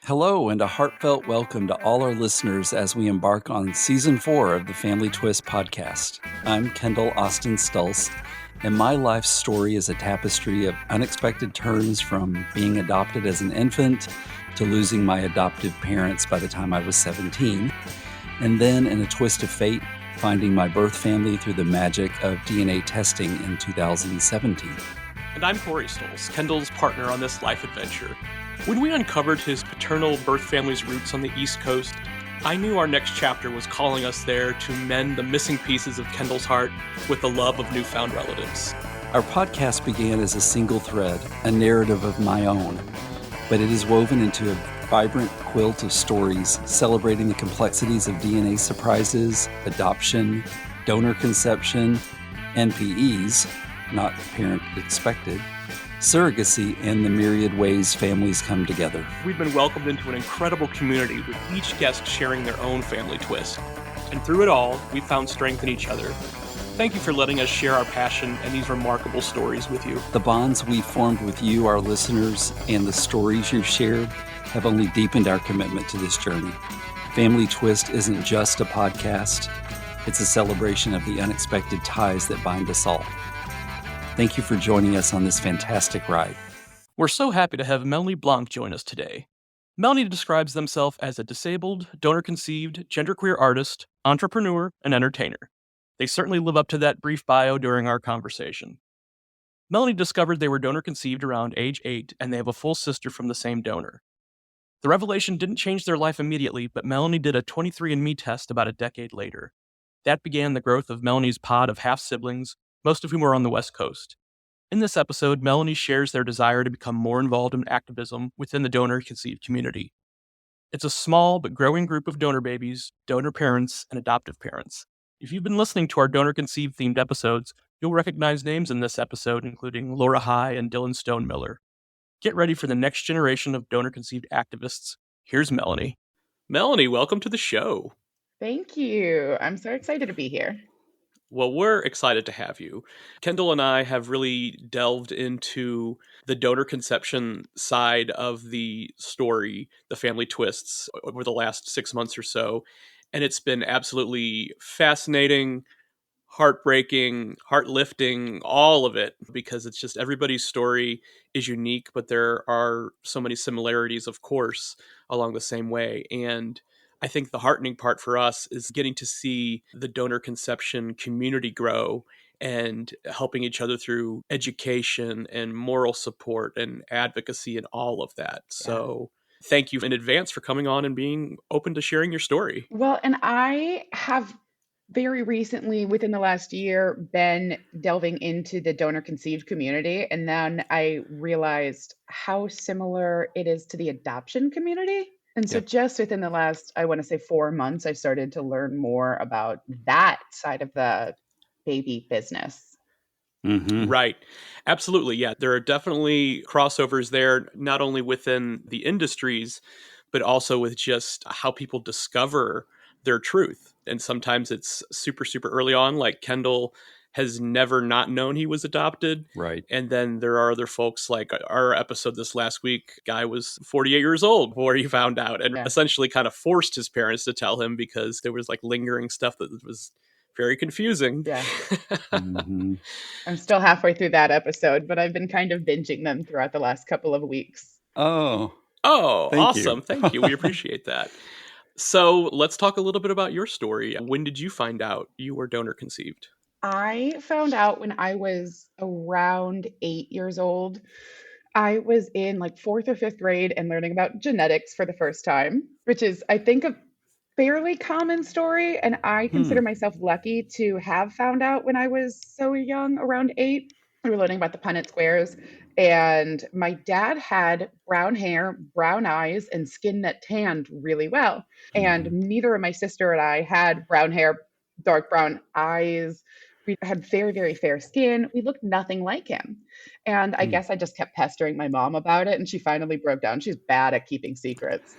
Hello, and a heartfelt welcome to all our listeners as we embark on Season 4 of the Family Twist podcast. I'm Kendall Austin Stulse, and my life story is a tapestry of unexpected turns from being adopted as an infant to losing my adoptive parents by the time I was 17, and then in a twist of fate, finding my birth family through the magic of DNA testing in 2017. And I'm Corey Stulse, Kendall's partner on this life adventure. When we uncovered his paternal birth family's roots on the East Coast, I knew our next chapter was calling us there to mend the missing pieces of Kendall's heart with the love of newfound relatives. Our podcast began as a single thread, a narrative of my own, but it is woven into a vibrant quilt of stories celebrating the complexities of DNA surprises, adoption, donor conception, NPEs, not parent expected, surrogacy, and the myriad ways families come together. We've been welcomed into an incredible community with each guest sharing their own family twist. And through it all, we've found strength in each other. Thank you for letting us share our passion and these remarkable stories with you. The bonds we've formed with you, our listeners, and the stories you've shared have only deepened our commitment to this journey. Family Twist isn't just a podcast, it's a celebration of the unexpected ties that bind us all. Thank you for joining us on this fantastic ride. We're so happy to have Melanie Blanc join us today. Melanie describes themselves as a disabled, donor-conceived, genderqueer artist, entrepreneur, and entertainer. They certainly live up to that brief bio during our conversation. Melanie discovered they were donor-conceived around age 8, and they have a full sister from the same donor. The revelation didn't change their life immediately, but Melanie did a 23andMe test about a decade later. That began the growth of Melanie's pod of half-siblings, most of whom are on the West Coast. In this episode, Melanie shares their desire to become more involved in activism within the donor-conceived community. It's a small but growing group of donor babies, donor parents, and adoptive parents. If you've been listening to our donor-conceived themed episodes, you'll recognize names in this episode, including Laura High and Dylan Stone Miller. Get ready for the next generation of donor-conceived activists. Here's Melanie. Melanie, welcome to the show. Thank you. I'm so excited to be here. Well, we're excited to have you. Kendall and I have really delved into the donor conception side of the story, the family twists, over the last 6 months or so. And it's been absolutely fascinating, heartbreaking, heart-lifting, all of it, because it's just everybody's story is unique, but there are so many similarities, of course, along the same way. And I think the heartening part for us is getting to see the donor conception community grow and helping each other through education and moral support and advocacy and all of that. So thank you in advance for coming on and being open to sharing your story. Well, and I have very recently, within the last year, been delving into the donor conceived community. And then I realized how similar it is to the adoption community. And so just within the last, I want to say 4 months, I started to learn more about that side of the baby business. Mm-hmm. Right. Absolutely. Yeah. There are definitely crossovers there, not only within the industries, but also with just how people discover their truth. And sometimes it's super, super early on, like Kendall has never not known he was adopted. Right. And then there are other folks, like our episode this last week, guy was 48 years old before he found out and essentially kind of forced his parents to tell him because there was like lingering stuff that was very confusing. Yeah. Mm-hmm. I'm still halfway through that episode, but I've been kind of binging them throughout the last couple of weeks. Oh, awesome. Thank you. We appreciate that. So let's talk a little bit about your story. When did you find out you were donor conceived? I found out when I was around 8 years old. I was in like 4th or 5th grade and learning about genetics for the first time, which is, I think, a fairly common story. And I consider myself lucky to have found out when I was so young, around 8. We were learning about the Punnett squares. And my dad had brown hair, brown eyes, and skin that tanned really well. And neither of my sister and I had brown hair, dark brown eyes. We had very, very fair skin. We looked nothing like him. And I guess I just kept pestering my mom about it. And she finally broke down. She's bad at keeping secrets.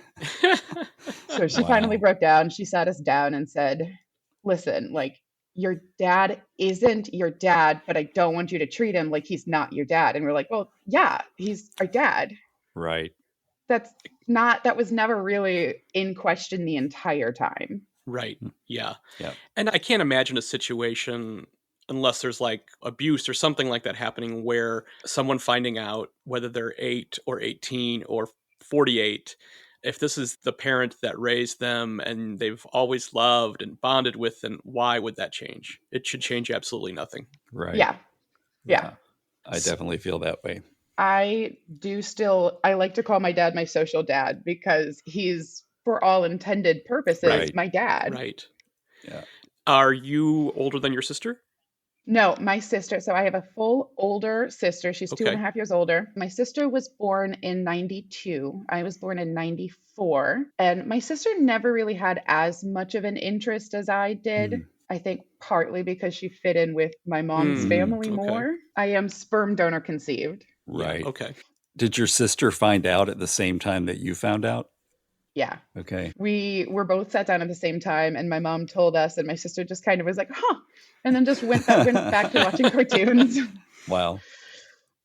So she finally broke down. She sat us down and said, listen, like, your dad isn't your dad, but I don't want you to treat him like he's not your dad. And we're like, well, yeah, he's our dad. Right. that was never really in question the entire time. Right. Yeah. Yeah. And I can't imagine a situation, unless there's like abuse or something like that happening, where someone finding out, whether they're 8 or 18 or 48, if this is the parent that raised them and they've always loved and bonded with, then why would that change? It should change absolutely nothing. Right. Yeah. Yeah. I definitely feel that way. I like to call my dad my social dad because he's, for all intended purposes, my dad. Right. Yeah. Are you older than your sister? No, my sister. So I have a full older sister. She's 2.5 years older. My sister was born in 92. I was born in 94. And my sister never really had as much of an interest as I did. I think partly because she fit in with my mom's family more. I am sperm donor conceived. Right. Yeah, okay. Did your sister find out at the same time that you found out? Yeah. Okay. We were both sat down at the same time, and my mom told us, and my sister just kind of was like, huh, and then just went back to watching cartoons. Wow.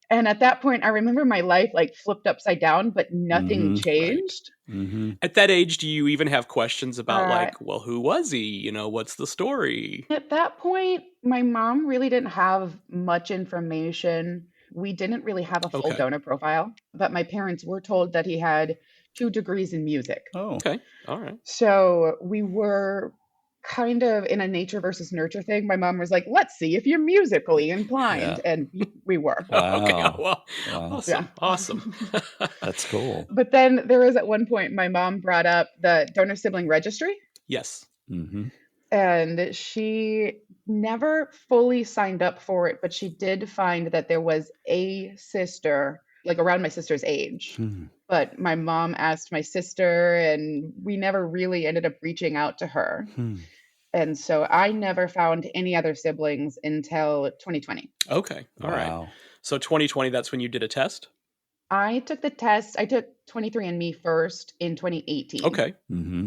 And at that point, I remember my life like flipped upside down, but nothing changed. Mm-hmm. At that age, do you even have questions about like, well, who was he? You know, what's the story? At that point, my mom really didn't have much information. We didn't really have a full donor profile, but my parents were told that he had 2 degrees in music. Oh, okay. All right. So we were kind of in a nature versus nurture thing. My mom was like, let's see if you're musically inclined. Yeah. And we were. Wow. Okay. Well, Wow. awesome. Yeah. Awesome. That's cool. But then there was at one point my mom brought up the donor sibling registry. Yes. Mm-hmm. And she never fully signed up for it, but she did find that there was a sister, like around my sister's age. But my mom asked my sister, and we never really ended up reaching out to her. And so I never found any other siblings until 2020. Okay. All right. So 2020, that's when you did a test? I took the test. I took 23andMe first in 2018. Okay. Mm-hmm.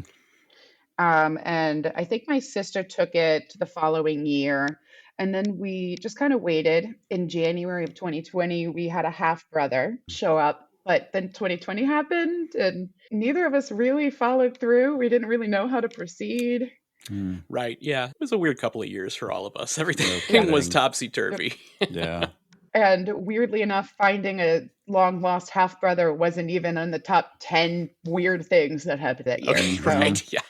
And I think my sister took it the following year. And then we just kind of waited. In January of 2020, we had a half brother show up. But then 2020 happened, and neither of us really followed through. We didn't really know how to proceed. Right. Yeah. It was a weird couple of years for all of us. Everything was topsy-turvy. Yeah. And weirdly enough, finding a long lost half brother wasn't even on the top 10 weird things that happened that year. Okay, So- right. Yeah.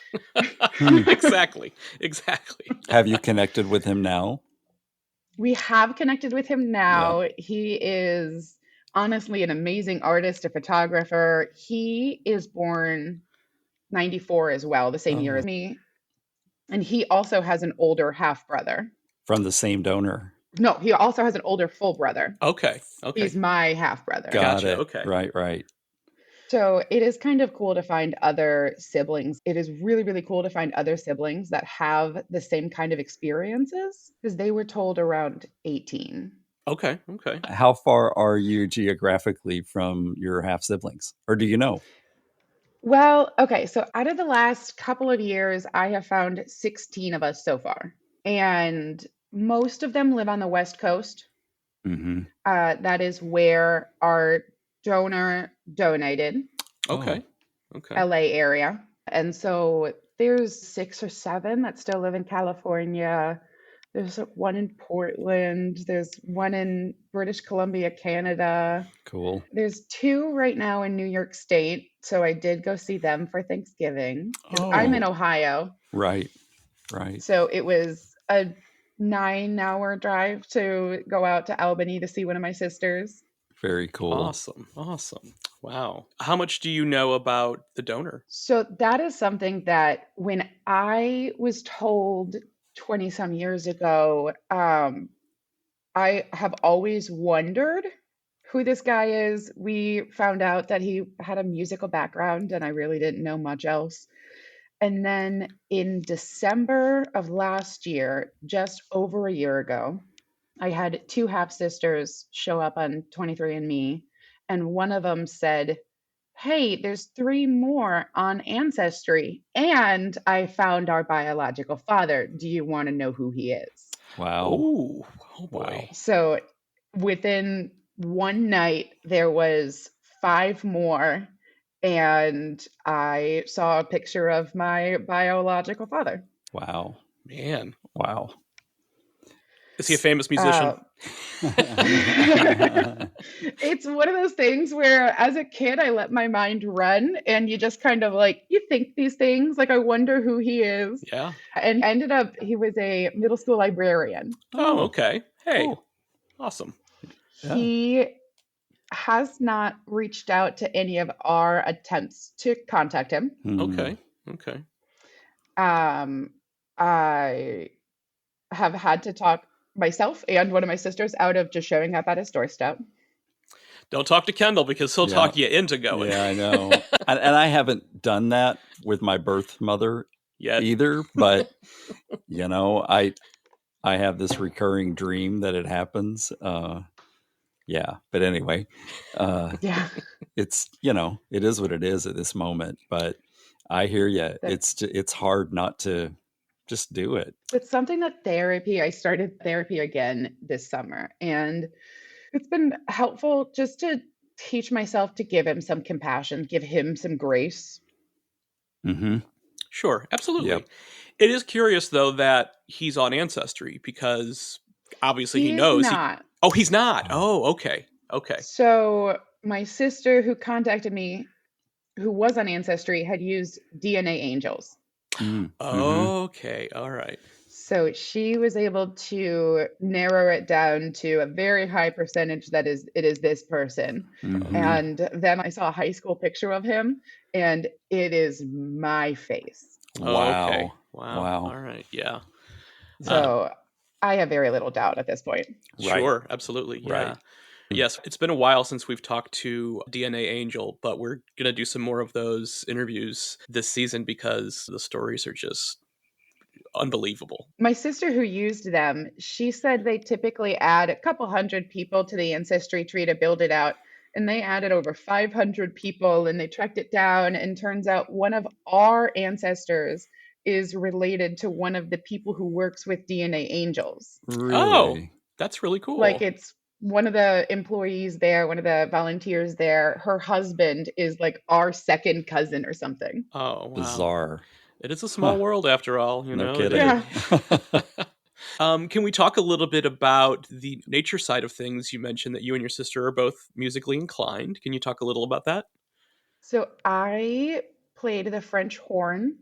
Exactly. Have you connected with him now? We have connected with him now. Yeah. He is honestly an amazing artist, a photographer. He is born 94 as well, the same year as me. And he also has an older half brother. From the same donor? No, he also has an older full brother. Okay. He's my half brother. Got it. Okay. Right. So it is kind of cool to find other siblings. It is really, really cool to find other siblings that have the same kind of experiences, because they were told around 18. Okay. How far are you geographically from your half siblings? Or do you know? Well, okay. So out of the last couple of years, I have found 16 of us so far. And most of them live on the West Coast. Mm-hmm. That is where our donor donated. Okay. LA area. And so there's 6 or 7 that still live in California. There's one in Portland. There's one in British Columbia, Canada. Cool. There's 2 right now in New York State. So I did go see them for Thanksgiving. I'm in Ohio. Right. So it was a 9-hour drive to go out to Albany to see one of my sisters. Very cool. Awesome. Wow. How much do you know about the donor? So that is something that when I was told 20 some years ago, I have always wondered who this guy is. We found out that he had a musical background, and I really didn't know much else. And then in December of last year, just over a year ago, I had 2 half sisters show up on 23andMe, and one of them said, hey, there's 3 more on Ancestry, and I found our biological father. Do you want to know who he is? Wow. Oh boy. Wow. So within one night, there was 5 more, and I saw a picture of my biological father. Wow. Man. Wow. Is he a famous musician? It's one of those things where as a kid, I let my mind run and you just kind of like, you think these things, like, I wonder who he is. Yeah. And ended up, he was a middle school librarian. Oh, okay. Hey, cool. awesome. Yeah. He has not reached out to any of our attempts to contact him. Okay. I have had to talk myself and one of my sisters out of just showing up at his doorstep. Don't talk to Kendall because he'll talk you into going. Yeah, I know. And I haven't done that with my birth mother Yet. either, but you know, I have this recurring dream that it happens. Yeah, but anyway, Yeah. it's, you know, it is what it is at this moment, but I hear you. It's hard not to just do it. It's something that I started therapy again this summer, and it's been helpful just to teach myself to give him some compassion, give him some grace. Mm-hmm. Sure, absolutely. Yep. It is curious though that he's on Ancestry because obviously he knows. He's not. He's not. Oh, okay. So my sister who contacted me, who was on Ancestry, had used DNA Angels. Mm-hmm. Okay, all right. So she was able to narrow it down to a very high percentage that it is this person. Mm-hmm. And then I saw a high school picture of him, and it is my face. Wow. Okay. Wow. All right. Yeah. So I have very little doubt at this point. Sure, absolutely. Yeah. Right. Yes, it's been a while since we've talked to DNA Angel, but we're going to do some more of those interviews this season because the stories are just unbelievable. My sister who used them, she said they typically add a couple hundred people to the ancestry tree to build it out. And they added over 500 people and they tracked it down. And turns out one of our ancestors is related to one of the people who works with DNA Angels. Really? Oh, that's really cool. Like, it's one of the employees there, one of the volunteers there, her husband is like our second cousin or something. Oh, wow. Bizarre. It is a small world after all, you know. No kidding. Yeah. Can we talk a little bit about the nature side of things? You mentioned that you and your sister are both musically inclined. Can you talk a little about that? So I played the French horn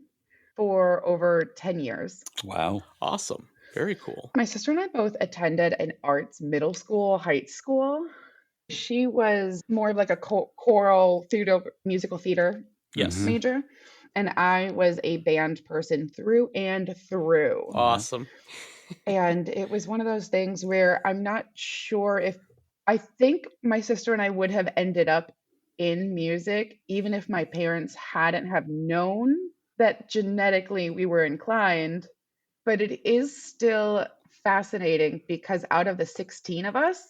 for over 10 years. Wow. Awesome. Very cool. My sister and I both attended an arts middle school, high school. She was more of like a choral theater, musical theater Yes. major. And I was a band person through and through. Awesome. And it was one of those things where I'm not sure if I think my sister and I would have ended up in music, even if my parents hadn't have known that genetically we were inclined. But it is still fascinating because out of the 16 of us,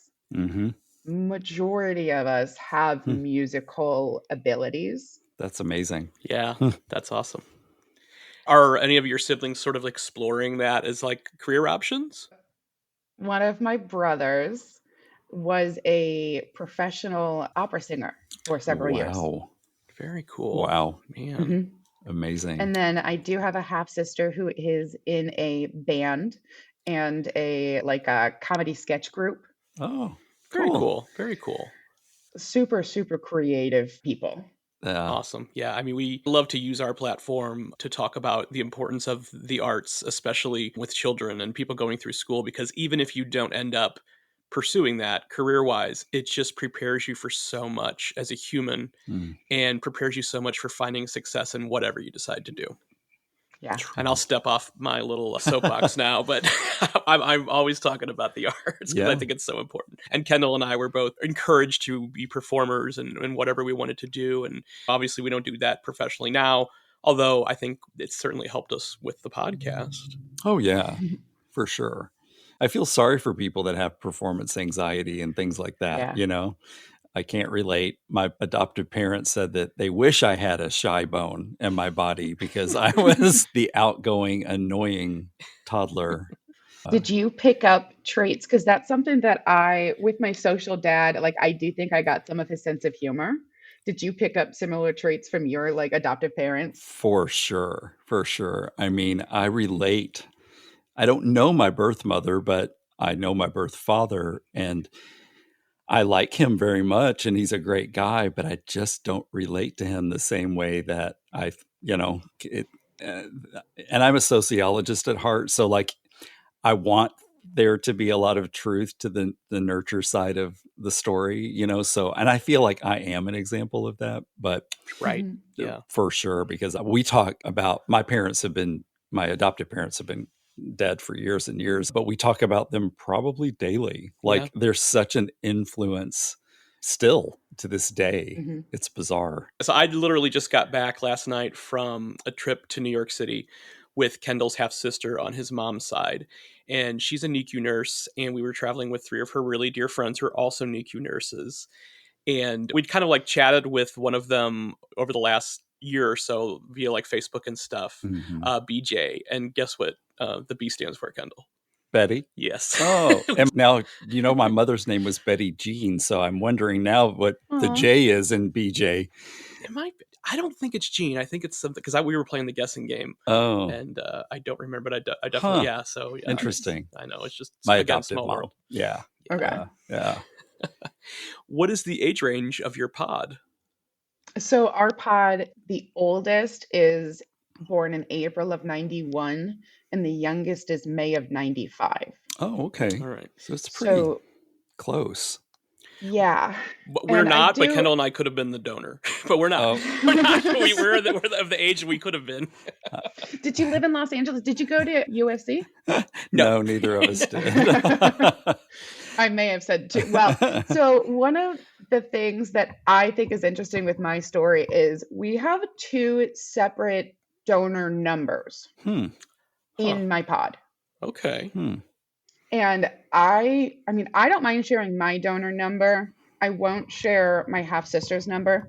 majority of us have musical abilities. That's amazing. Yeah, that's awesome. Are any of your siblings sort of exploring that as like career options? One of my brothers was a professional opera singer for several years. Wow. Very cool. Wow. Man. Amazing. And then I do have a half sister who is in a band and a comedy sketch group. Oh, very cool. Very cool. Super, super creative people. Awesome. Yeah. I mean, we love to use our platform to talk about the importance of the arts, especially with children and people going through school, because even if you don't end up pursuing that career-wise, it just prepares you for so much as a human and prepares you so much for finding success in whatever you decide to do. Yeah. And I'll step off my little soapbox now, but I'm always talking about the arts because I think it's so important. And Kendall and I were both encouraged to be performers and whatever we wanted to do. And obviously we don't do that professionally now, although I think it's certainly helped us with the podcast. Oh, yeah, for sure. I feel sorry for people that have performance anxiety and things like that, you know? I can't relate. My adoptive parents said that they wish I had a shy bone in my body because I was the outgoing, annoying toddler. Did you pick up traits? Because that's something that with my social dad, I do think I got some of his sense of humor. Did you pick up similar traits from your like adoptive parents? For sure. For sure. I mean, I relate. I don't know my birth mother, but I know my birth father, and I like him very much, and he's a great guy, but I just don't relate to him the same way that uh, and I'm a sociologist at heart. So like, I want there to be a lot of truth to the nurture side of the story, so, and I feel like I am an example of that, but Right. Yeah. for sure, because we talk about my adoptive parents have been dead for years and years, but we talk about them probably daily. Like, there's such an influence still to this day. Hmm. It's bizarre. So I literally just got back last night from a trip to New York City with Kendall's half sister on his mom's side. And she's a NICU nurse. And we were traveling with three of her really dear friends who are also NICU nurses. And we'd kind of like chatted with one of them over the last year or so via like Facebook and stuff, Mhm. BJ. And guess what the B stands for, Kendall? Betty? Yes. Oh, and now, my mother's name was Betty Jean, so I'm wondering now what the Aw. J is in BJ. It might be. I don't think it's Jean. I think it's something because we were playing the guessing game. Oh, And I don't remember, but I definitely, Huh. So yeah. Interesting. I know, it's just, My again, adopted small mom. world. Yeah. Okay. Yeah. What is the age range of your pod? So our pod, the oldest is born in April of 91 and the youngest is May of 95. Oh, okay. All right. So it's pretty So close. yeah. But we're And I not, but do Kendall and I could have been the donor. But we're not. Oh. We're not. We're of the age we could have been. Did you live in Los Angeles? Did you go to USC? No, neither of us did. I may have said too. Well, so one of the things that I think is interesting with my story is we have two separate donor numbers Hmm. in my pod. Okay. Hmm. And I mean, I don't mind sharing my donor number. I won't share my half sister's number.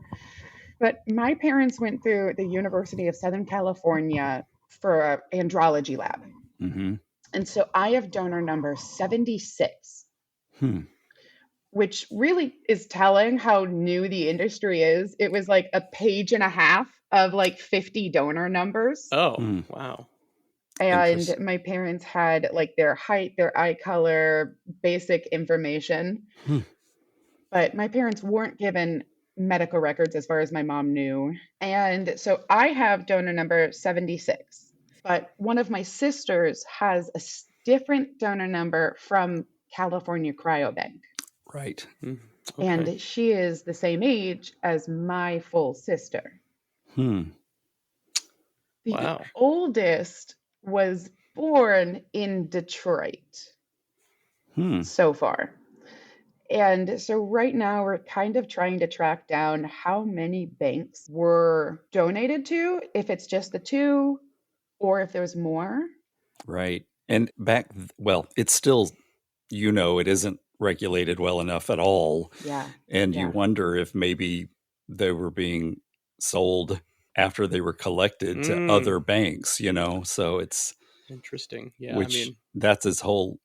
But my parents went through the University of Southern California for an andrology lab. Mm-hmm. And so I have donor number 76, Hmm. which really is telling how new the industry is. It was like a page and a half of like 50 donor numbers. Oh, Hmm. wow. And Interesting. my parents had like their height, their eye color, basic information. Hmm. But my parents weren't given medical records as far as my mom knew. And so I have donor number 76. But one of my sisters has a different donor number from California Cryobank. Right. Okay. And she is the same age as my full sister. Hmm. The Wow. oldest was born in Detroit Hmm. so far. And so right now we're kind of trying to track down how many banks were donated to, if it's just the two or if there's more. Right. And well, it's still, it isn't regulated well enough at all. Yeah. And you Yeah. wonder if maybe they were being sold after they were collected to other banks, so it's, Interesting. Yeah. which that's his whole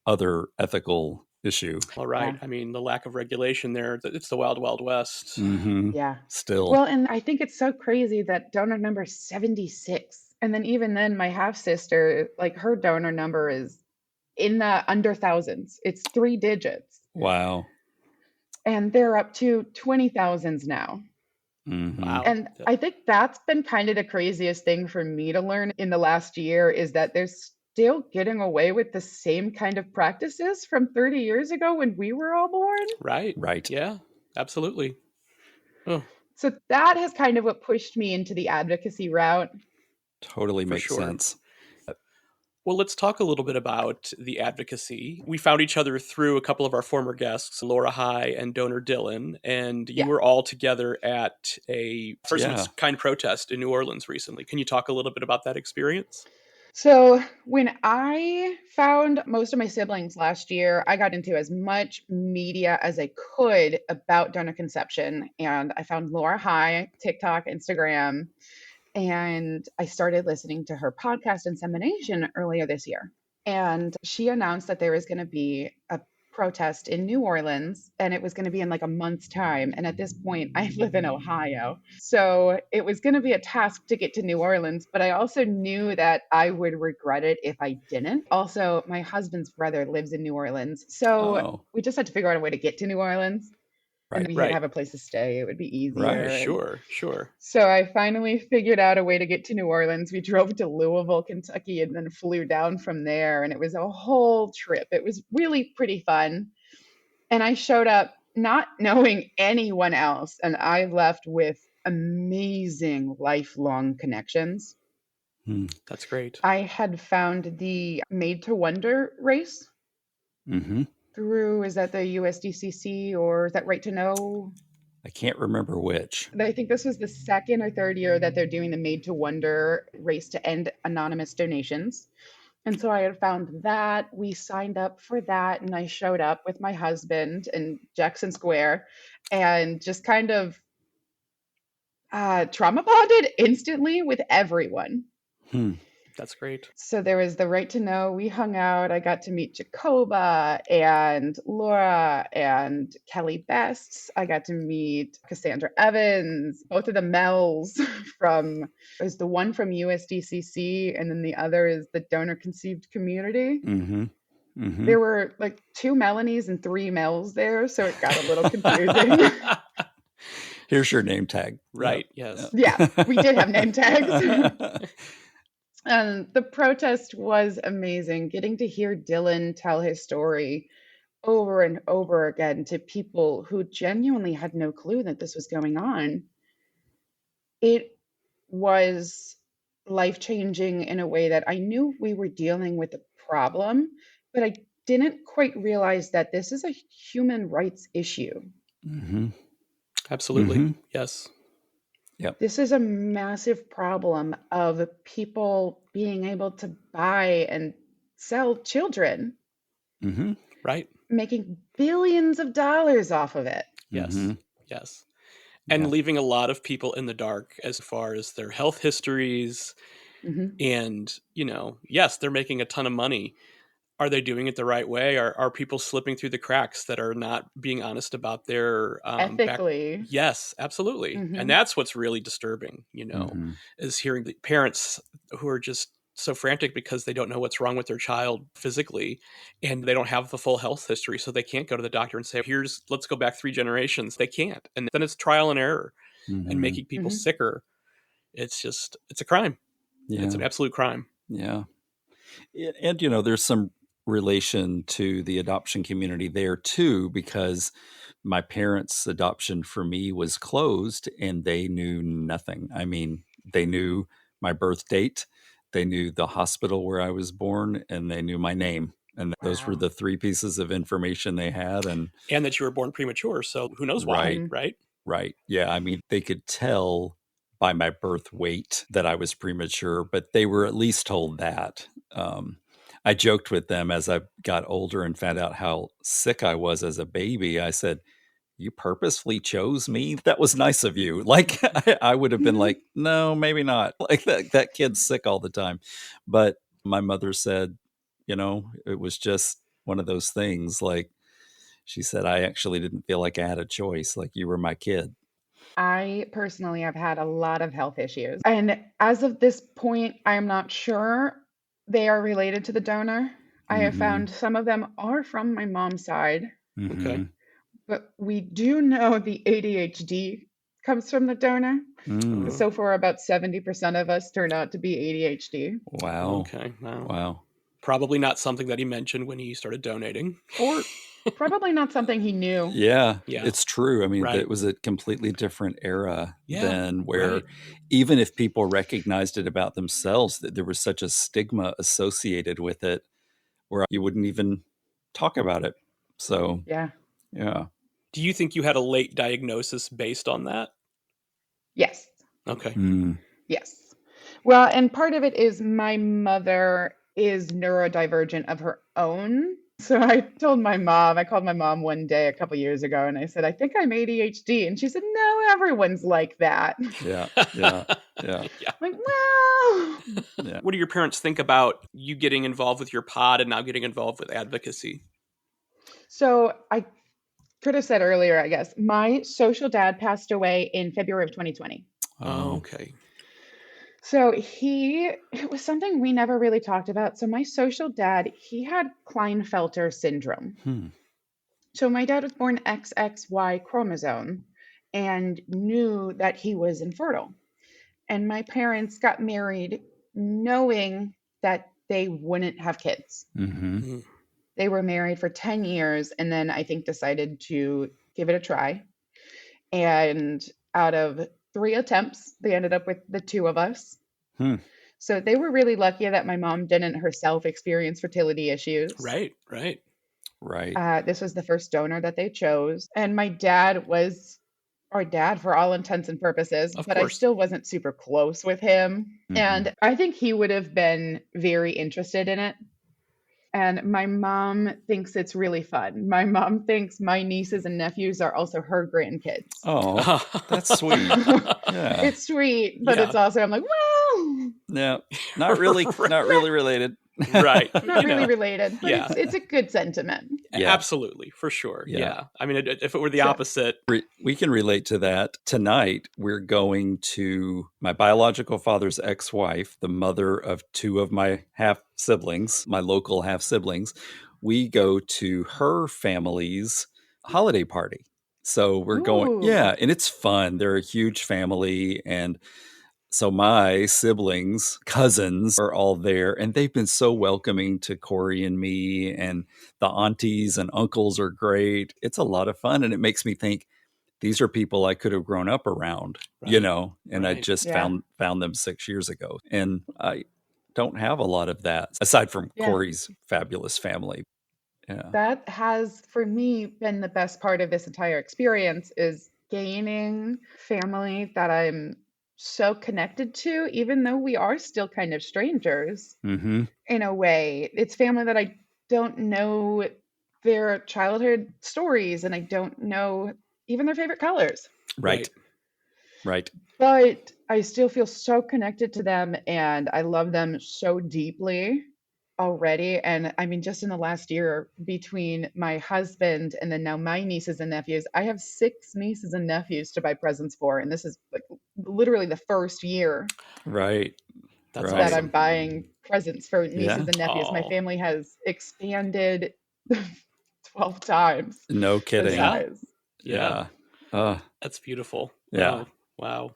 other ethical issue. All right. Yeah. I mean, the lack of regulation there, it's the wild, wild west. Mm-hmm. Yeah. Still. Well, and I think it's so crazy that donor number 76. And then even then, my half sister, like her donor number is in the under thousands. It's 3 digits. Wow. And they're up to 20,000s now. Mm-hmm. Wow. And I think that's been kind of the craziest thing for me to learn in the last year is that they're still getting away with the same kind of practices from 30 years ago when we were all born. Right. Right. Yeah, absolutely. Oh, So that has kind of what pushed me into the advocacy route. Totally For makes sure. sense. well, let's talk a little bit about the advocacy. We found each other through a couple of our former guests, Laura High and Donor Dylan, and you Yeah. were all together at a first of Yeah. its kind protest in New Orleans recently. Can you talk a little bit about that experience? So when I found most of my siblings last year, I got into as much media as I could about donor conception. And I found Laura High, TikTok, Instagram, and I started listening to her podcast Insemination earlier this year. And she announced that there was going to be a protest in New Orleans, and it was going to be in like a month's time. And at this point, I live in Ohio. So it was going to be a task to get to New Orleans, but I also knew that I would regret it if I didn't. Also, my husband's brother lives in New Orleans. So Oh, we just had to figure out a way to get to New Orleans. And right. we would Right. have a place to stay. It would be Right. easier. And Sure. so I finally figured out a way to get to New Orleans. We drove to Louisville, Kentucky, and then flew down from there. And it was a whole trip. It was really pretty fun. And I showed up not knowing anyone else. And I left with amazing lifelong connections. Hmm. That's great. I had found the Made to Wonder race Mm-hmm. through, is that the USDCC or is that Right to Know? I can't remember which. I think this was the second or third year that they're doing the Made to Wonder race to end anonymous donations. And so I had found that. We signed up for that, and I showed up with my husband in Jackson Square and just kind of trauma bonded instantly with everyone. Hmm. That's great. So there was the Right to Know. We hung out. I got to meet Jacoba and Laura and Kelly Bests. I got to meet Cassandra Evans, both of the Mels from, there's the one from USDCC, and then the other is the donor conceived community. Mm-hmm. Mm-hmm. There were like 2 Melanies and 3 Mels there, so it got a little confusing. Here's your name tag. Right. Yep. Yes. Yeah, we did have name tags. And the protest was amazing. Getting to hear Dylan tell his story over and over again to people who genuinely had no clue that this was going on. It was life-changing in a way that I knew we were dealing with a problem, but I didn't quite realize that this is a human rights issue. Mm-hmm. Absolutely. Mhm. Yes. Yep. This is a massive problem of people being able to buy and sell children, Mm-hmm. Right. making billions of dollars off of it. Yes. Mhm. Yes. And Yeah. leaving a lot of people in the dark as far as their health histories. hmm And, yes, they're making a ton of money. Are they doing it the right way? Are people slipping through the cracks that are not being honest about their Ethically. Yes, absolutely. Mhm. And that's what's really disturbing, Mhm. is hearing the parents who are just so frantic because they don't know what's wrong with their child physically, and they don't have the full health history, so they can't go to the doctor and say, let's go back 3 generations. They can't. And then it's trial and error and Mhm. making people Mhm. sicker. It's a crime. Yeah. It's an absolute crime. Yeah. And, there's some relation to the adoption community there too, because my parents' adoption for me was closed and they knew nothing. I mean, they knew my birth date, they knew the hospital where I was born, and they knew my name. And those were Wow. the 3 pieces of information they had. And And that you were born premature, so who knows right, why, right? right. Yeah. I mean, they could tell by my birth weight that I was premature, but they were at least told that. I joked with them as I got older and found out how sick I was as a baby. I said, "You purposefully chose me? That was nice of you." Like I would have been like, "No, maybe not." Like that kid's sick all the time. But my mother said, it was just one of those things. Like she said, I actually didn't feel like I had a choice. Like you were my kid. I personally have had a lot of health issues. And as of this point, I am not sure they are related to the donor. I have Mm-hmm. found some of them are from my mom's side, Mm-hmm. Okay. but we do know the ADHD comes from the donor. Mm. So far, about 70% of us turn out to be ADHD. Wow. Okay. Wow. Wow. Probably not something that he mentioned when he started donating. Or probably not something he knew. Yeah, Yeah. it's true. I mean, Right. it was a completely different era Yeah, than where right. even if people recognized it about themselves, that there was such a stigma associated with it where you wouldn't even talk about it. So, Yeah. yeah. Do you think you had a late diagnosis based on that? Yes. Okay. Mm. Yes. Well, and part of it is my mother is neurodivergent of her own. So I called my mom one day a couple years ago and I said, I think I'm ADHD. And she said, no, everyone's like that. Yeah. Yeah. Yeah. I'm like, well, Yeah. What do your parents think about you getting involved with your pod and now getting involved with advocacy? So I could have said earlier, I guess, my social dad passed away in February of 2020. Oh, okay. So it was something we never really talked about. So my social dad, he had Klinefelter syndrome. Hmm. So my dad was born XXY chromosome and knew that he was infertile. And my parents got married knowing that they wouldn't have kids. Mm-hmm. They were married for 10 years and then I think decided to give it a try. And out of 3 attempts, they ended up with the 2 of us. Hmm. So they were really lucky that my mom didn't herself experience fertility issues. Right. This was the first donor that they chose. And my dad was our dad for all intents and purposes, Of but course. I still wasn't super close with him. Mhm. And I think he would have been very interested in it. And my mom thinks it's really fun. My mom thinks my nieces and nephews are also her grandkids. Oh, that's sweet. Yeah. It's sweet, but Yeah. it's also, I'm like, well, No, not really related. Right. not really related, but Yeah. it's a good sentiment. Yeah. Absolutely, for sure. Yeah. Yeah. I mean, if it were the So- opposite, We can relate to that. Tonight, we're going to my biological father's ex-wife, the mother of 2 of my half siblings, my local half siblings. We go to her family's holiday party. So we're going, Ooh. yeah, and it's fun. They're a huge family. And so my siblings, cousins are all there, and they've been so welcoming to Corey and me, and the aunties and uncles are great. It's a lot of fun, and it makes me think these are people I could have grown up around, Right. and I Right. just Yeah. found them 6 years ago. And I don't have a lot of that aside from Yeah. Corey's fabulous family. Yeah. That has, for me, been the best part of this entire experience is gaining family that I'm so connected to, even though we are still kind of strangers Mm-hmm. in a way. It's family that I don't know their childhood stories and I don't know even their favorite colors. Right. But I still feel so connected to them and I love them so deeply already. And I mean, just in the last year, between my husband and then now my nieces and nephews, I have 6 nieces and nephews to buy presents for. And this is like literally the first year Right. That's Right. that awesome. I'm buying presents for nieces Yeah. and nephews. My Aw. family has expanded 12 times No the kidding. Yeah. size. Yeah. Uh, That's beautiful. Yeah. Wow.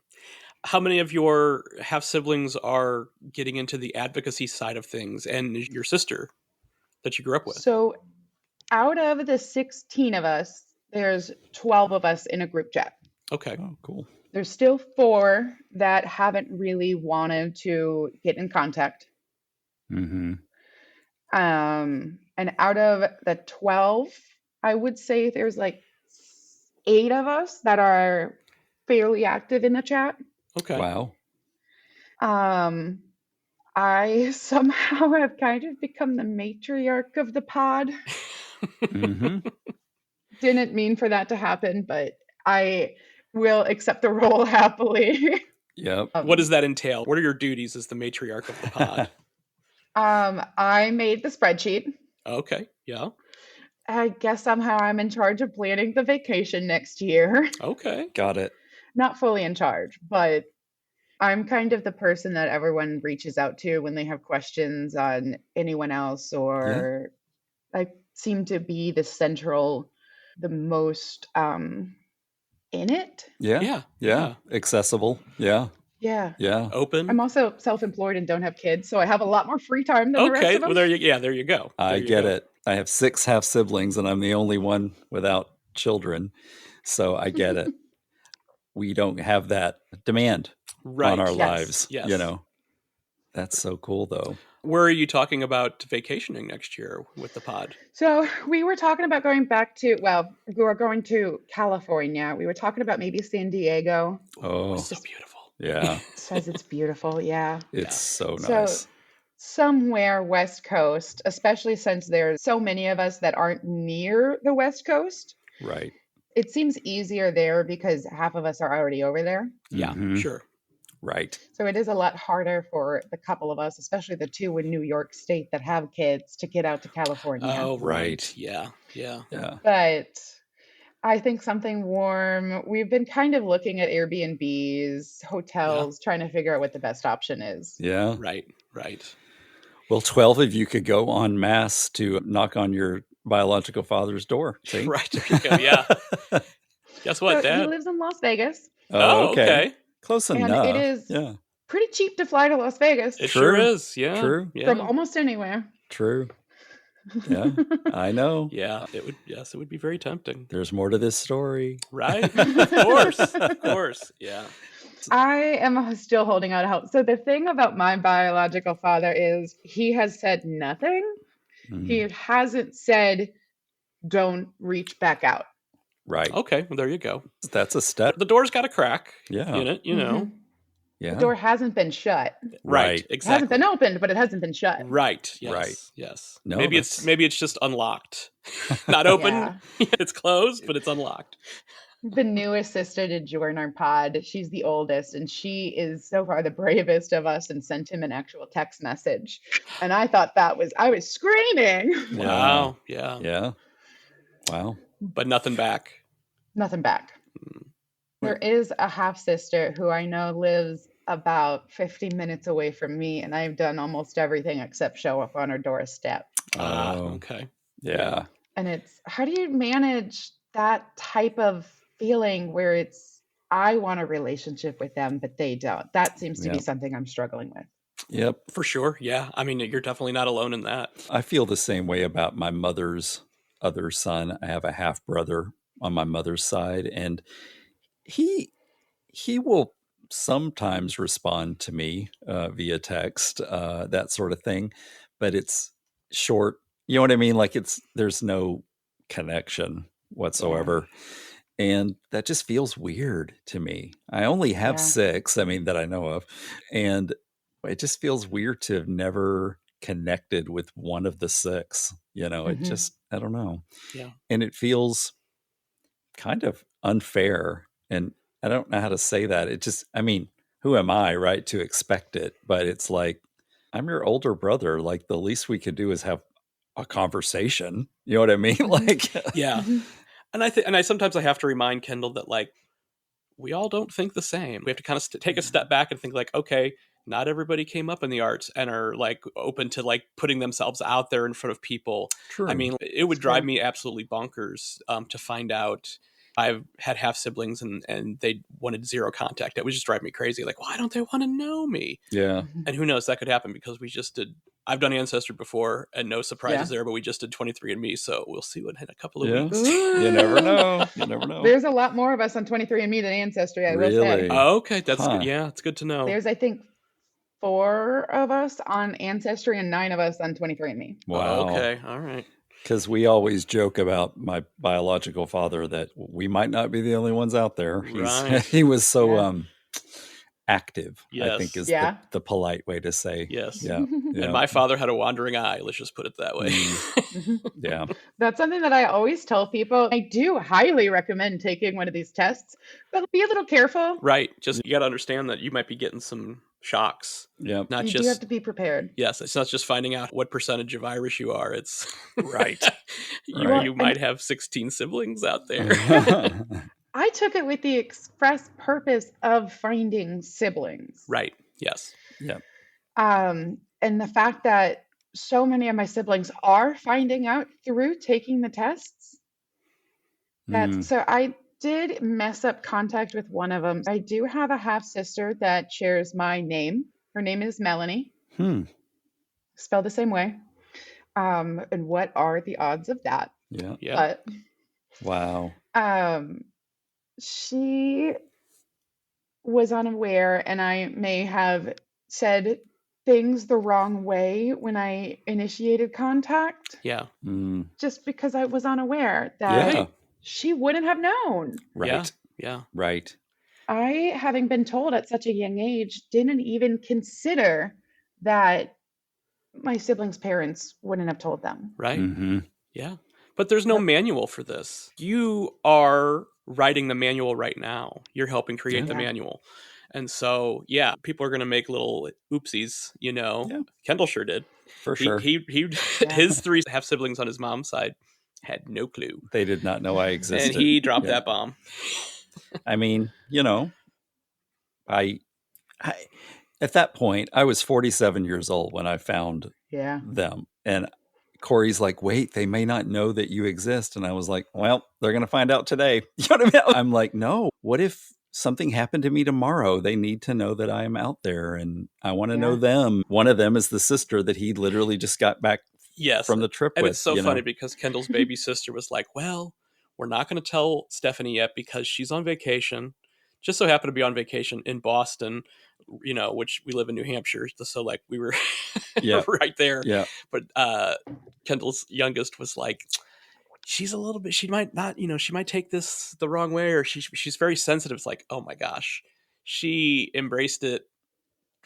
How many of your half siblings are getting into the advocacy side of things, and your sister that you grew up with? So out of the 16 of us, there's 12 of us in a group chat. Okay. oh, cool. There's still 4 that haven't really wanted to get in contact. Mm-hmm. And out of the 12, I would say there's like 8 of us that are fairly active in the chat. Okay. Wow. I somehow have kind of become the matriarch of the pod. Mm-hmm. Didn't mean for that to happen, but I will accept the role happily. Yep. What does that entail? What are your duties as the matriarch of the pod? I made the spreadsheet. Okay. Yeah. I guess somehow I'm in charge of planning the vacation next year. Okay. Got it. Not fully in charge, but I'm kind of the person that everyone reaches out to when they have questions on anyone else, or I seem to be the most in it. Yeah. Yeah. Accessible. Yeah. Yeah. Open. I'm also self-employed and don't have kids, so I have a lot more free time than the rest Okay. of them. Well, there you go. I There you get go. it. I have 6 half siblings and I'm the only one without children. So I get it. We don't have that demand Right. on our Yes. lives. Yes. That's so cool though. Where are you talking about vacationing next year with the pod? So we were talking about going back to, we were going to California. We were talking about maybe San Diego. Oh, It's so beautiful. yeah. It says it's beautiful. Yeah. It's so So nice. somewhere West Coast, especially since there's so many of us that aren't near the West Coast. Right. It seems easier there because half of us are already over there. Yeah. Mhm. Sure. Right. So it is a lot harder for the couple of us, especially the two in New York State that have kids, to get out to California. Oh, Right. Yeah. Yeah. Yeah. But I think something warm. We've been kind of looking at Airbnbs, hotels, trying to figure out what the best option is. Yeah. Right. Well, 12 of you could go en masse to knock on your biological father's door. See? Right. There you go. Yeah. Guess what, So he Dad? lives in Las Vegas, Oh, okay. Close and it enough. is Yeah. pretty cheap to fly to Las Vegas It True. sure is. Yeah. True. Yeah. from almost anywhere. True. Yeah. I know. Yeah. It would. Yes, it would be very tempting. There's more to this story. Right. Of course. Of course. Yeah. I am still holding out hope. So the thing about my biological father is he has said nothing. He hasn't said, don't reach back out. Right. Okay. Well, there you go. That's a step. The door's got a crack Yeah. in it, you know. Yeah. The door hasn't been shut. Right. It Exactly. hasn't been opened, but it hasn't been shut. Right. Yes. Right. Yes. No, maybe it's just unlocked. Not open. Yeah. It's closed, but it's unlocked. The newest sister to join our pod, she's the oldest, and she is so far the bravest of us and sent him an actual text message. And I thought I was screaming. Wow. Yeah. Yeah. Wow. But nothing back. Nothing back. There is a half sister who I know lives about 50 minutes away from me, and I've done almost everything except show up on her doorstep. Okay. Yeah. And it's, how do you manage that type of feeling where it's, I want a relationship with them, but they don't? That seems to be something I'm struggling with. Yep. For sure. Yeah. I mean, you're definitely not alone in that. I feel the same way about my mother's other son. I have a half brother on my mother's side, and he will sometimes respond to me via text, that sort of thing, but it's short. You know what I mean? Like there's no connection whatsoever. And that just feels weird to me. I only have 6, that I know of. And it just feels weird to have never connected with one of the 6. It just, I don't know. Yeah. And it feels kind of unfair. And I don't know how to say that. It just, who am I, right, to expect it? But it's like, I'm your older brother. Like, the least we could do is have a conversation. You know what I mean? Like, yeah. And I sometimes I have to remind Kendall that, like, we all don't think the same. We have to kind of take a step back and think, like, okay, not everybody came up in the arts and are, like, open to, like, putting themselves out there in front of people. True. I mean, it would drive me absolutely bonkers to find out I've had half siblings and they wanted zero contact. It would just drive me crazy. Like, why don't they want to know me? Yeah. And who knows, that could happen because we just did. I've done Ancestry before and no surprises there, but we just did 23andMe. So we'll see what in a couple of weeks. You never know. You never know. There's a lot more of us on 23andMe than Ancestry, I will say. Oh, okay. That's good. Yeah, it's good to know. There's, I think, 4 of us on Ancestry and 9 of us on 23andMe. Wow. Okay. All right. Because we always joke about my biological father that we might not be the only ones out there. He was so active, I think is the polite way to say. Yes. Yeah. And my father had a wandering eye. Let's just put it that way. Yeah. That's something that I always tell people. I do highly recommend taking one of these tests, but be a little careful. Right. Just, you got to understand that you might be getting some shocks. Yeah. You do have to be prepared. Yes. It's not just finding out what percentage of Irish you are. It's right. You might have 16 siblings out there. I took it with the express purpose of finding siblings. Right. Yes. Yeah. And the fact that so many of my siblings are finding out through taking the tests. So I did mess up contact with one of them. I do have a half sister that shares my name. Her name is Melanie. Spelled the same way. And what are the odds of that? Yeah. But wow. She was unaware, and I may have said things the wrong way when I initiated contact. Yeah. Just because I was unaware that she wouldn't have known. Right. Yeah. Right. I, having been told at such a young age, didn't even consider that my siblings' parents wouldn't have told them. Right. Mm-hmm. Yeah. But there's no manual for this. You are writing the manual right now. You're helping create the manual. And so, yeah, people are going to make little oopsies, you know. Yeah. Kendall sure did. For sure. He Yeah. his 3 half siblings on his mom's side had no clue. They did not know I And existed. he dropped Yeah. that bomb. I mean, you know, I at that point, I was 47 years old when I found Yeah. them. And Corey's like, wait, they may not know that you exist. And I was like, well, they're going to find out today. You know what I mean? I'm like, no, what if something happened to me tomorrow? They need to know that I am out there and I want to know Yeah. them. One of them is the sister that he literally just got back Yes. from the trip And with. it's so you funny know? because Kendall's baby sister was like, well, we're not going to tell Stephanie yet because she's on vacation. Just so happened to be on vacation in Boston, you know, which we live in New Hampshire. So like we were Yeah. right there. Yeah. But Kendall's youngest was like, she's a little bit, she might not, you know, she might take this the wrong way, or she's very sensitive. It's like, oh my gosh, she embraced it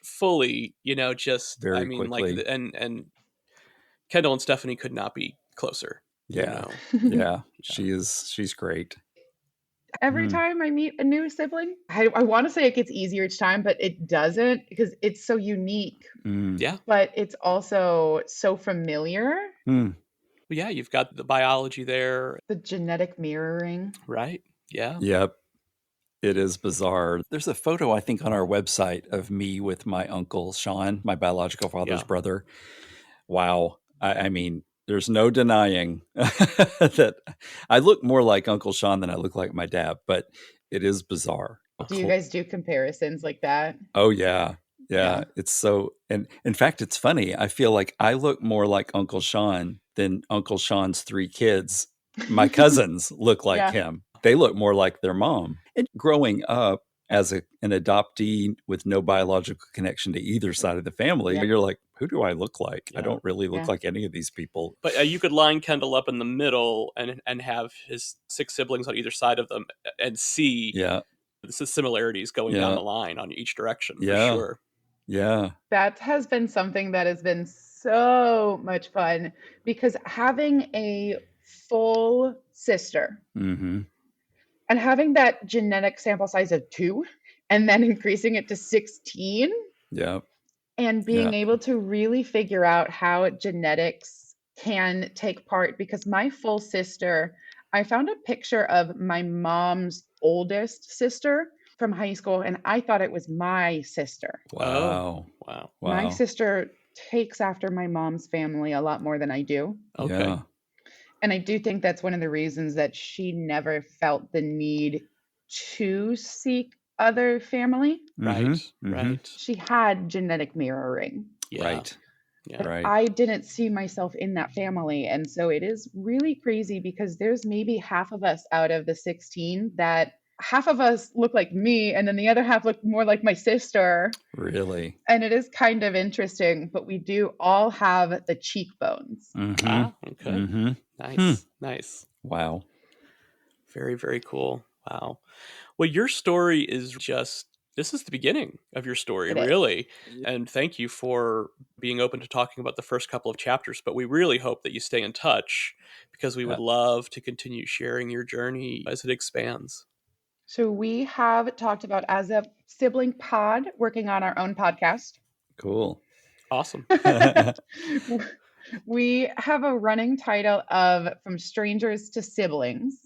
fully, you know, just, Very I mean, quickly. like, and Kendall and Stephanie could not be closer. Yeah. You know? Yeah. She's great. Every time I meet a new sibling, I want to say it gets easier each time, but it doesn't because it's so unique. Yeah. But it's also so familiar. But yeah, you've got the biology there. The genetic mirroring. Right. Yeah. Yep. It is bizarre. There's a photo, I think, on our website of me with my uncle, Sean, my biological father's brother. Wow. I mean, there's no denying that I look more like Uncle Sean than I look like my dad, but it is bizarre. Do you guys do comparisons like that? Oh, yeah. Yeah. It's so, and in fact, it's funny. I feel like I look more like Uncle Sean than Uncle Sean's 3 kids. My cousins look like him. They look more like their mom. And growing up as an adoptee with no biological connection to either side of the family, you're like, who do I look like? I don't really look like any of these people. But you could line Kendall up in the middle and have his 6 siblings on either side of them and see the similarities going down the line on each direction, for sure. Yeah. That has been something that has been so much fun because having a full sister and having that genetic sample size of 2 and then increasing it to 16 and being able to really figure out how genetics can take part, because my full sister, I found a picture of my mom's oldest sister from high school and I thought it was my sister. Wow. My sister takes after my mom's family a lot more than I do. Okay. And I do think that's one of the reasons that she never felt the need to seek other family. Right. She had genetic mirroring. Right. But I didn't see myself in that family. And so it is really crazy because there's maybe half of us out of the 16 that half of us look like me and then the other half look more like my sister. Really? And it is kind of interesting, but we do all have the cheekbones. Okay. Nice. Wow. Very, very cool. Wow. Well, your story is just, this is the beginning of your story, really. And thank you for being open to talking about the first couple of chapters, but we really hope that you stay in touch because we would love to continue sharing your journey as it expands. So we have talked about, as a sibling pod, working on our own podcast. Cool. Awesome. We have a running title of From Strangers to Siblings.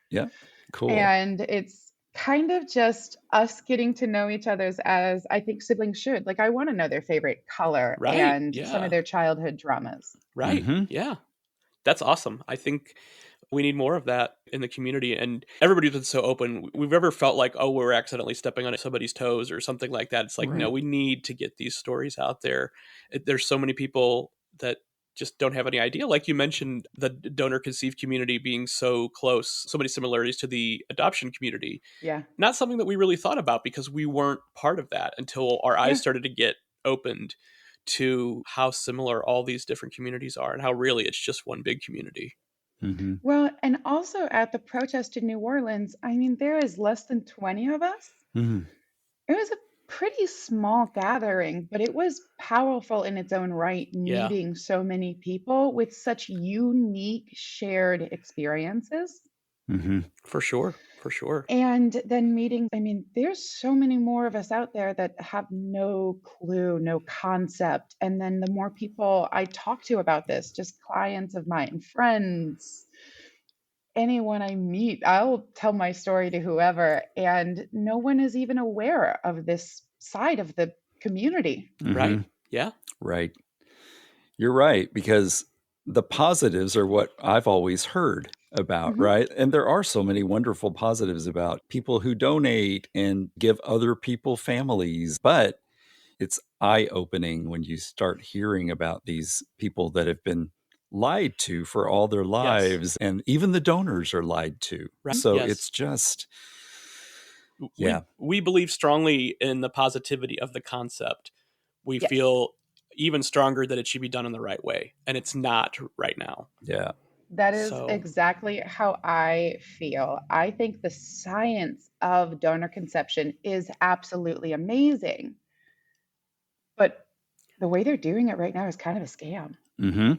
Yeah. Cool. And it's kind of just us getting to know each other as I think siblings should. Like, I want to know their favorite color and some of their childhood dramas. Right. Yeah. That's awesome. I think we need more of that in the community, and everybody's been so open. We've ever felt like, oh, we're accidentally stepping on somebody's toes or something like that. It's like, no, we need to get these stories out there. There's so many people that just don't have any idea. Like you mentioned, the donor conceived community being so close, so many similarities to the adoption community. Yeah. Not something that we really thought about because we weren't part of that until our eyes started to get opened to how similar all these different communities are and how really it's just one big community. Well, and also at the protest in New Orleans, I mean, there is less than 20 of us. It was a pretty small gathering, but it was powerful in its own right, meeting so many people with such unique shared experiences. For sure. For sure. And then meeting, I mean, there's so many more of us out there that have no clue, no concept. And then the more people I talk to about this, just clients of mine, friends, anyone I meet, I'll tell my story to whoever, and no one is even aware of this side of the community. Right? Yeah. Right. You're right, because the positives are what I've always heard about, right? And there are so many wonderful positives about people who donate and give other people families. But it's eye-opening when you start hearing about these people that have been lied to for all their lives, and even the donors are lied to. Right. So Yes. it's just, we believe strongly in the positivity of the concept. We Yes. feel even stronger that it should be done in the right way, and it's not right now. Yeah. That is So- exactly how I feel. I think the science of donor conception is absolutely amazing. But the way they're doing it right now is kind of a scam.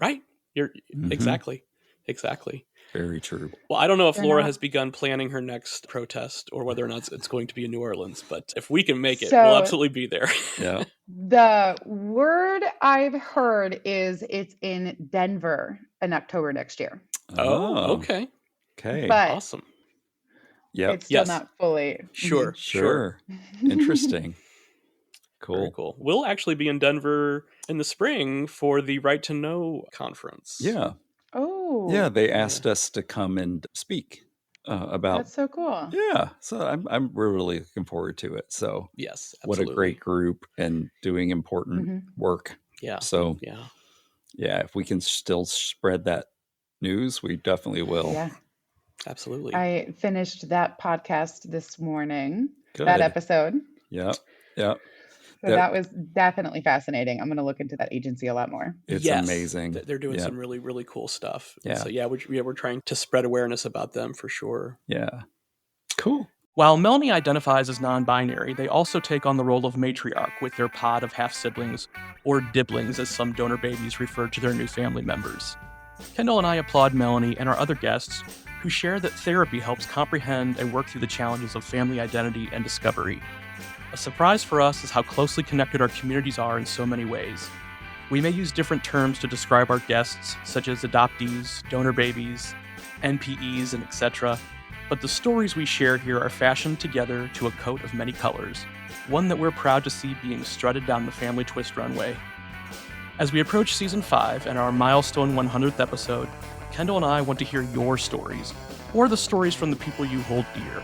Right? You're exactly. Very true. Well, I don't know if They're Laura not- has begun planning her next protest or whether or not it's going to be in New Orleans, but if we can make it, So- we'll absolutely be there. Yeah. The word I've heard is it's in Denver in October next year. Oh, okay. Okay. But Awesome. Yep. it's still Yes. not fully. Sure. Interesting. Very Cool. cool. We'll actually be in Denver in the spring for the Right to Know conference. Yeah. Oh. Yeah. They asked us to come and speak about. That's so cool. Yeah. So we're really looking forward to it. So Yes, what absolutely. a great group and doing important work. Yeah. So Yeah, if we can still spread that news, we definitely will. Yeah. absolutely. I finished that podcast this morning, Good. that episode. Yeah. Yeah. So that was definitely fascinating. I'm going to look into that agency a lot more. It's Yes, amazing. They're doing Yeah. some really, really cool stuff. Yeah. So we're trying to spread awareness about them for sure. Yeah. Cool. While Melanie identifies as non-binary, they also take on the role of matriarch with their pod of half-siblings, or dibblings as some donor babies refer to their new family members. Kendall and I applaud Melanie and our other guests who share that therapy helps comprehend and work through the challenges of family identity and discovery. A surprise for us is how closely connected our communities are in so many ways. We may use different terms to describe our guests, such as adoptees, donor babies, NPEs, and etc., but the stories we share here are fashioned together to a coat of many colors, one that we're proud to see being strutted down the Family Twist runway. As we approach Season 5 and our milestone 100th episode, Kendall and I want to hear your stories, or the stories from the people you hold dear.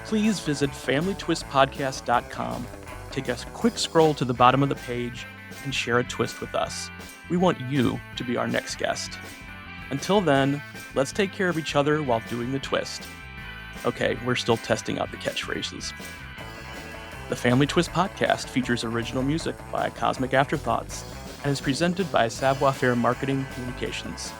Please visit FamilyTwistPodcast.com, take a quick scroll to the bottom of the page, and share a twist with us. We want you to be our next guest. Until then, let's take care of each other while doing the twist. Okay, we're still testing out the catchphrases. The Family Twist podcast features original music by Cosmic Afterthoughts and is presented by Savoir Faire Marketing Communications.